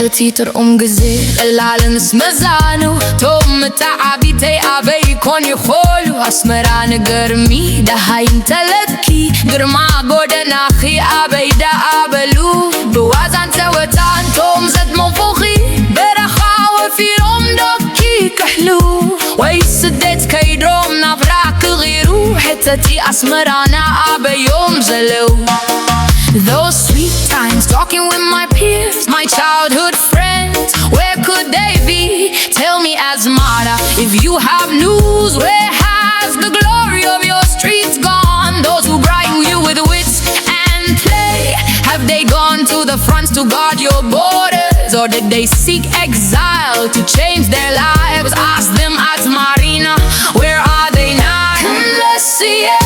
تيتر جزير العالم اسمزانو توم تعبيتي أبي كون يخولو أسمران قرمي ده هاين تلكي قرما قودن أخي أبي ده أبلو بوازن سوتان توم زد منفوخي برخاوة في روم دوكي كحلو ويسدت كيدروم نفراك غيرو حتتي أسمرانا أبي يوم زلو. Those sweet times talking with my peers, my childhood friends, where could they be? Tell me, Asmara, if you have news, where has the glory of your streets gone? Those who brighten you with wits and play, have they gone to the fronts to guard your borders? Or did they seek exile to change their lives? Ask them, Asmarina, where are they now? Let's see it.